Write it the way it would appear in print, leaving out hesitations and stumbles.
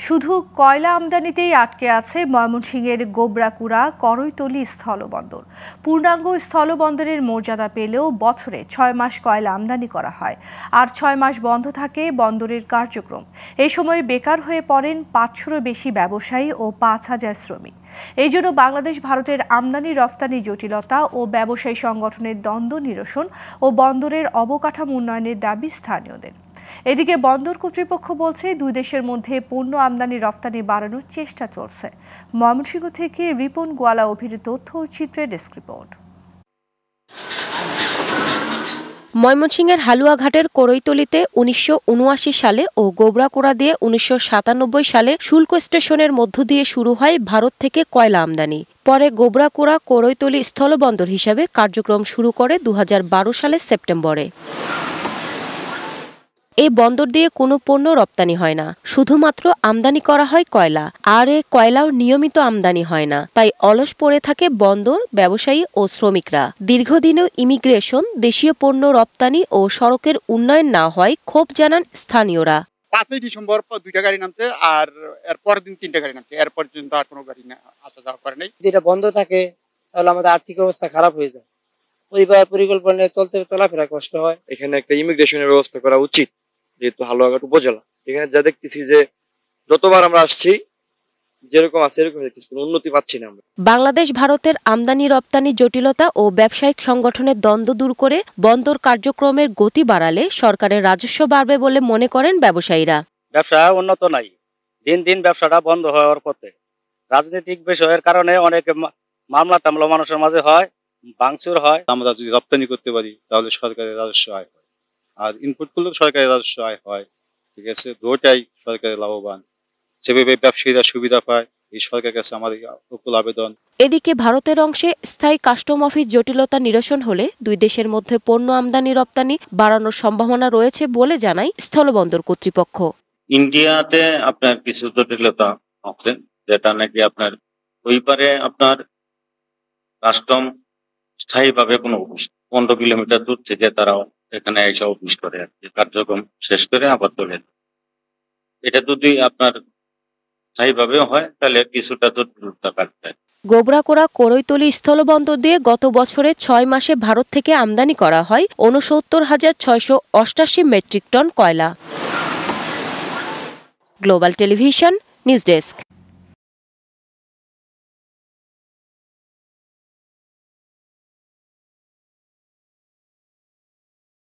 শুধু কয়লা আমদানিতেই আটকে আছে ময়মনসিংহের গোবরাকুড়া করইতলী স্থলবন্দর। পূর্ণাঙ্গ স্থলবন্দরের মর্যাদা পেলেও বছরে ৬ মাস কয়লা আমদানি করা হয়, আর ৬ মাস বন্ধ থাকে বন্দরের কার্যক্রম। এই সময় বেকার হয়ে পড়েন ৫০০-রও বেশি ব্যবসায়ী ও ৫,০০০ শ্রমিক। এই জন্য বাংলাদেশ ভারতের আমদানি রফতানি জটিলতা ও ব্যবসায়ী সংগঠনের দ্বন্দ্ব নিরসন ও বন্দরের অবকাঠামো উন্নয়নের দাবি স্থানীয়দের। এদিকে বন্দর কর্তৃপক্ষ বলছে দুই দেশের মধ্যে পণ্য আমদানি রফতানি বাড়ানোর চেষ্টা চলছে। ময়মনসিংহ থেকে রিপন গোয়ালা অভিনীত তথ্য ও চিত্রের ডেস্ক রিপোর্ট। ময়মনসিংহের হালুয়াঘাটের করইতলীতে ১৯৭৯ সালে ও গোবরাকুড়া দিয়ে ১৯৯৭ সালে শুল্ক স্টেশনের মধ্য দিয়ে শুরু হয় ভারত থেকে কয়লা আমদানি। পরে গোবরাকুড়া করইতলী স্থলবন্দর হিসাবে কার্যক্রম শুরু করে ২০১২ সালের সেপ্টেম্বরে। এই বন্দর দিয়ে কোনো পণ্য রপ্তানি হয় না, শুধুমাত্র আমদানি করা হয় কয়লা। আর এ কয়লাও নিয়মিত আমদানি হয় না, তাই অলস পড়ে থাকে বন্দর, ব্যবসায়ী ও শ্রমিকরা। দীর্ঘদিনেও ইমিগ্রেশন, দেশীয় পণ্য রপ্তানি ও সড়কের উন্নয়ন না হয় ক্ষোভ জানান স্থানীয়রা। ৫ই ডিসেম্বর ২টা গাড়ি নামছে, আর এর পরের দিন ৩টা গাড়ি নামছে। এর পর্যন্ত আর কোনো গাড়ি আসা যাওয়া করে নাই। যেটা বন্ধ থাকে তাহলে আমাদের আর্থিক অবস্থা খারাপ হয়ে যায়, পরিবার পরিকল্পনা চলাফেরা কষ্ট হয়। এখানে একটা ইমিগ্রেশনের ব্যবস্থা করা উচিত, যেহেতু হালুয়াঘাট উপজেলা। এখানে যা দেখতেছি যে যতবার আমরা আসছি যেরকম আছে এরকম কোনো উন্নতি পাচ্ছি না আমরা। বাংলাদেশ ভারতের আমদানি রপ্তানি জটিলতা ও ব্যবসায়িক সংগঠনের দ্বন্দ্ব দূর করে বন্দর কার্যক্রমের গতি বাড়ালে সরকারের রাজস্ব বাড়বে বলে মনে করেন ব্যবসায়ীরা। ব্যবসা উন্নত নাই, দিন দিন ব্যবসাটা বন্ধ হওয়ার পথে। রাজনৈতিক বিষয়ের কারণে অনেক মামলা টামলা মানুষের মাঝে হয়, ভাঙচুর হয়। আমরা যদি রপ্তানি করতে পারি তাহলে সরকারের রাজস্ব আয় হয়, আর ইনপুট করলেও সরকারের রাজস্ব আয় হয়। ঠিক আছে, দুটাই সরকারের লাভবান, সেভাবে ব্যবসায়ীরা সুবিধা পায়। এই সরকারের কাছে আমাদের উপকূল আবেদন। এদিকে ভারতের অংশে স্থায়ী কাস্টম অফিস জটিলতা নিরসন হলে দুই দেশের মধ্যে পণ্য আমদানি রপ্তানি বাড়ানোর সম্ভাবনা রয়েছে বলে জানায় স্থলবন্দর কর্তৃপক্ষ। ইন্ডিয়াতে আপনার কিছু জটিলতা আছে, যেটা নাকি আপনার ওই পারে আপনার কাস্টম স্থায়ীভাবে কোনো অফিস ১৫ কিলোমিটার দূর থেকে তারাও এখানে এসে অফিস করে আর কি, কার্যক্রম শেষ করে আবার চলে। এটা যদি আপনার স্থায়ীভাবেও হয় তাহলে কিছুটা জটিলতা কাটবে। গোবরাকুড়া করইতলী স্থলবন্দর দিয়ে গত বছরে ৬ মাসে ভারত থেকে আমদানি করা হয় ৬৯,৬৮৮ মেট্রিক টন কয়লা। Global television news desk.